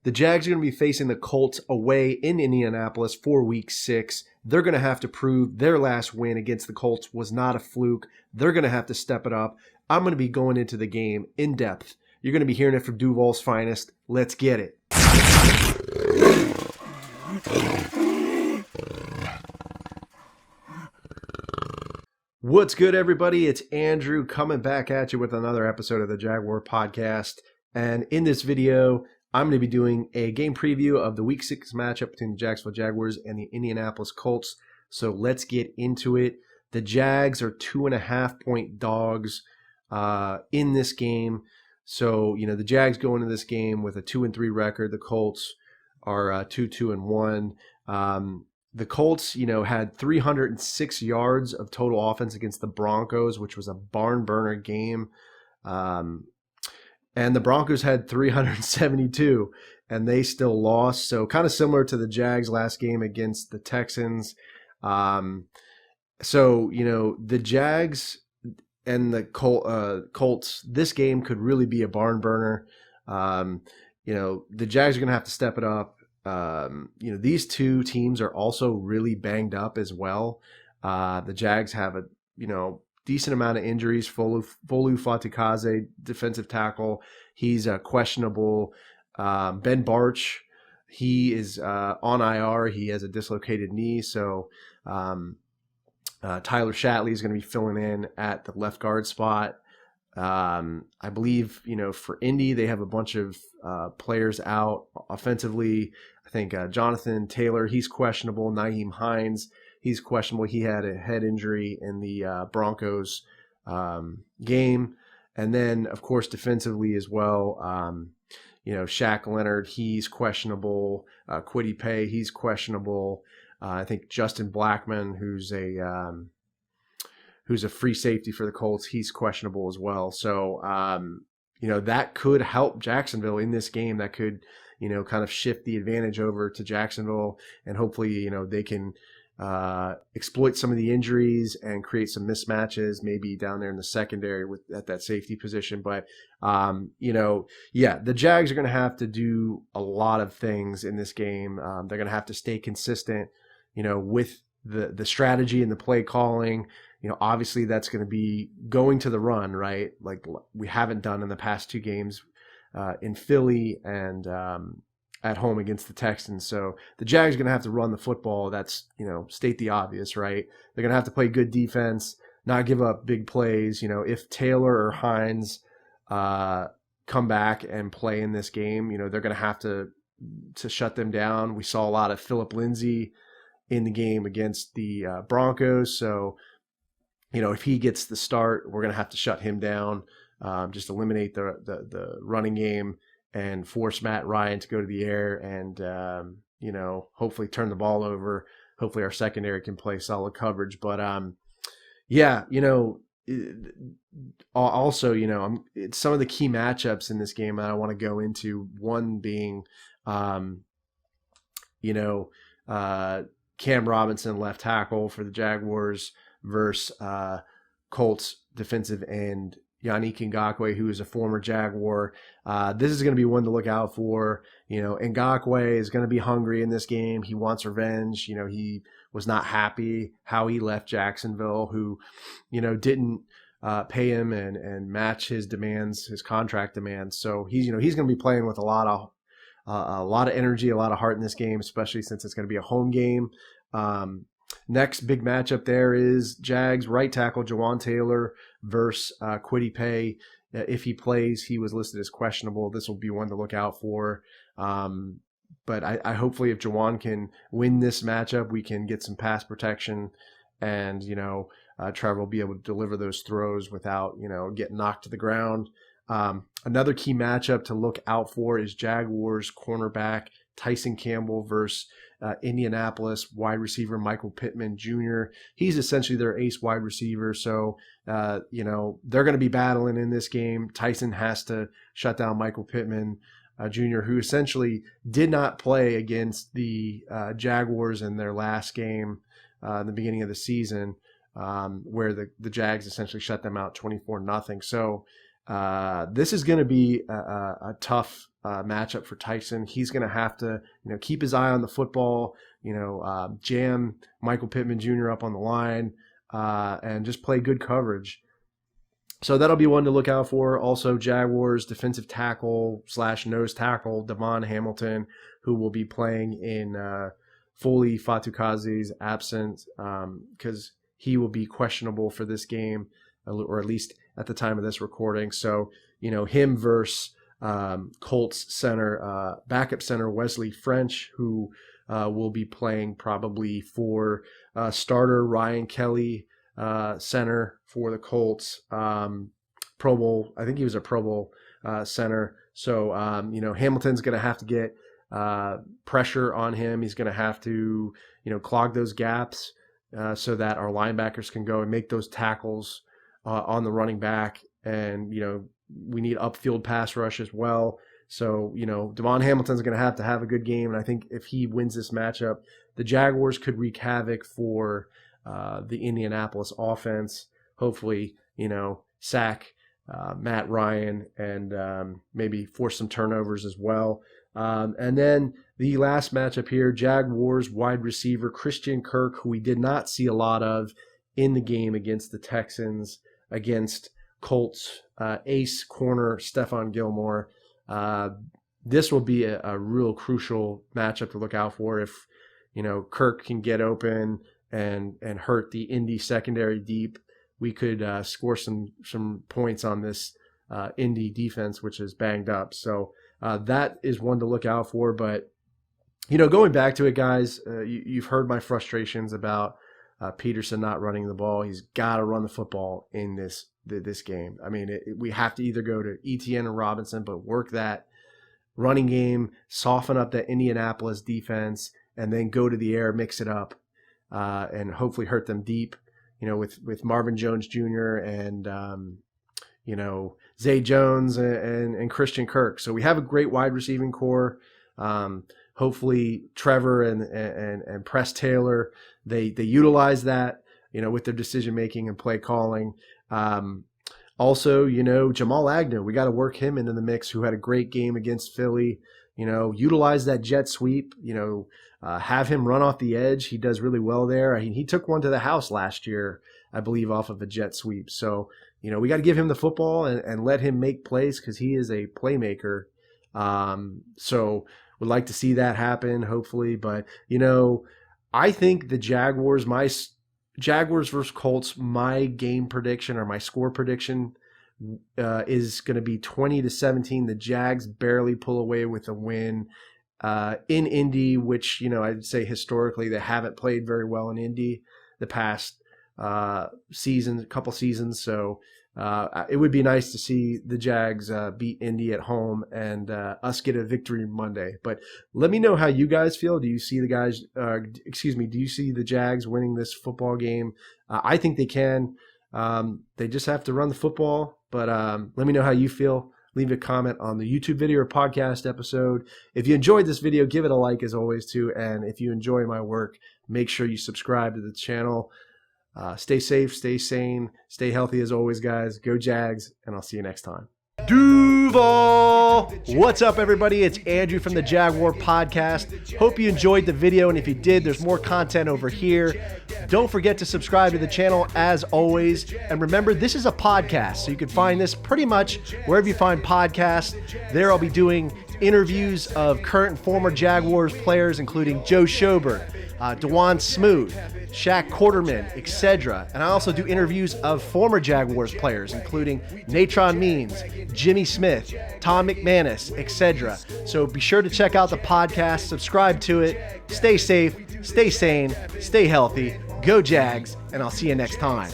The Jags are going to be facing the Colts away in Indianapolis for Week 6. They're going to have to prove their last win against the Colts was not a fluke. They're going to have to step it up. I'm going to be going into the game in depth. You're going to be hearing it from Duval's finest. Let's get it. What's good, everybody? It's Andrew coming back at you with another episode of the Jaguar Podcast. And in this video, I'm going to be doing a game preview of the Week 6 matchup between the Jacksonville Jaguars and the Indianapolis Colts. So let's get into it. The Jags are 2.5-point dogs in this game. So, the Jags go into this game with a 2-3 record. The Colts are 2-1. The Colts, had 306 yards of total offense against the Broncos, which was a barn burner game. And the Broncos had 372, and they still lost. So kind of similar to the Jags last game against the Texans. The Jags and the Colts, this game could really be a barn burner. The Jags are going to have to step it up. These two teams are also really banged up as well. The Jags have a, decent amount of injuries. Folu Fatikaze, defensive tackle, he's questionable. Ben Barch, he is on IR. He has a dislocated knee. So Tyler Shatley is going to be filling in at the left guard spot. I believe, for Indy, they have a bunch of players out offensively. I think Jonathan Taylor, he's questionable. Nyheim Hines, he's questionable. He had a head injury in the Broncos game. And then, of course, defensively as well, Shaq Leonard, he's questionable. Kwity Paye, he's questionable. I think Justin Blackman, who's a free safety for the Colts, he's questionable as well. So, that could help Jacksonville in this game. That could, kind of shift the advantage over to Jacksonville. And hopefully, they can exploit some of the injuries and create some mismatches, maybe down there in the secondary at that safety position. But, the Jags are going to have to do a lot of things in this game. They're going to have to stay consistent, with the strategy and the play calling. Obviously that's going to be going to the run, right? Like we haven't done in the past two games in Philly and at home against the Texans. So the Jags are going to have to run the football. That's, state the obvious, right? They're going to have to play good defense, not give up big plays. If Taylor or Hines come back and play in this game, they're going to have to shut them down. We saw a lot of Phillip Lindsay in the game against the Broncos. So, if he gets the start, we're going to have to shut him down, just eliminate the running game and force Matt Ryan to go to the air and, hopefully turn the ball over. Hopefully our secondary can play solid coverage. But, also, it's some of the key matchups in this game that I want to go into, one being, Cam Robinson, left tackle for the Jaguars, versus Colts defensive end Yannick Ngakoue, who is a former Jaguar. This is going to be one to look out for. Ngakoue is going to be hungry in this game. He wants revenge. He was not happy how he left Jacksonville, who, didn't pay him and match his demands, his contract demands. So he's going to be playing with a lot of energy, a lot of heart in this game, especially since it's going to be a home game. Next big matchup there is Jags right tackle Jawan Taylor versus Kwity Paye. If he plays, he was listed as questionable. This will be one to look out for. But I hopefully if Jawan can win this matchup, we can get some pass protection and, Trevor will be able to deliver those throws without, getting knocked to the ground. Another key matchup to look out for is Jaguars cornerback Tyson Campbell versus Indianapolis wide receiver Michael Pittman Jr. He's essentially their ace wide receiver. So, they're going to be battling in this game. Tyson has to shut down Michael Pittman Jr., who essentially did not play against the Jaguars in their last game in the beginning of the season, where the Jags essentially shut them out 24-0. So, This is going to be a tough matchup for Tyson. He's going to have to, keep his eye on the football, jam Michael Pittman Jr. up on the line, and just play good coverage. So that'll be one to look out for. Also, Jaguars defensive tackle / nose tackle Devon Hamilton, who will be playing in Foley Fatukazi's absence because he will be questionable for this game, or at least at the time of this recording. So, him versus Colts center, backup center Wesley French, who will be playing probably for starter Ryan Kelly, center for the Colts, Pro Bowl. I think he was a Pro Bowl center. So, Hamilton's going to have to get pressure on him. He's going to have to, clog those gaps so that our linebackers can go and make those tackles on the running back. And, we need upfield pass rush as well. So, Devon Hamilton's going to have a good game. And I think if he wins this matchup, the Jaguars could wreak havoc for the Indianapolis offense. Hopefully, sack Matt Ryan and maybe force some turnovers as well. And then the last matchup here, Jaguars wide receiver Christian Kirk, who we did not see a lot of in the game against the Texans, against Colts ace corner Stephon Gilmore. This will be a real crucial matchup to look out for. If Kirk can get open and hurt the Indy secondary deep, we could score some points on this Indy defense, which is banged up. So that is one to look out for. But going back to it, guys, you've heard my frustrations about Peterson not running the ball. He's got to run the football in this game. I mean, we have to either go to Etienne or Robinson, but work that running game, soften up that Indianapolis defense, and then go to the air, mix it up, and hopefully hurt them deep, with Marvin Jones Jr. and, Zay Jones and Christian Kirk. So we have a great wide receiving core. Hopefully Trevor and Press Taylor, they utilize that, with their decision-making and play calling. Also, Jamal Agnew, we got to work him into the mix, who had a great game against Philly. Utilize that jet sweep, have him run off the edge. He does really well there. He took one to the house last year, I believe, off of a jet sweep. So, we got to give him the football and let him make plays because he is a playmaker. So would like to see that happen, hopefully. But, I think the Jaguars versus Colts, my game prediction or my score prediction is going to be 20-17. The Jags barely pull away with a win in Indy, which, I'd say historically they haven't played very well in Indy the past couple seasons. So it would be nice to see the Jags beat Indy at home and us get a victory Monday. But let me know how you guys feel. Do you see do you see the Jags winning this football game? I think they can. They just have to run the football. But let me know how you feel. Leave a comment on the YouTube video or podcast episode. If you enjoyed this video, give it a like as always too. And if you enjoy my work, make sure you subscribe to the channel. Stay safe, stay sane, stay healthy as always, guys. Go Jags, and I'll see you next time. Duval! What's up, everybody? It's Andrew from the Jaguar Podcast. Hope you enjoyed the video, and if you did, there's more content over here. Don't forget to subscribe to the channel as always. And remember, this is a podcast, so you can find this pretty much wherever you find podcasts. There I'll be doing interviews of current and former Jaguars players, including Joe Schobert, DeJuan Smoot, Shaq Quarterman, etc. And I also do interviews of former Jaguars players, including Natron Means, Jimmy Smith, Tom McManus, etc. So be sure to check out the podcast, subscribe to it, stay safe, stay sane, stay healthy, go Jags, and I'll see you next time.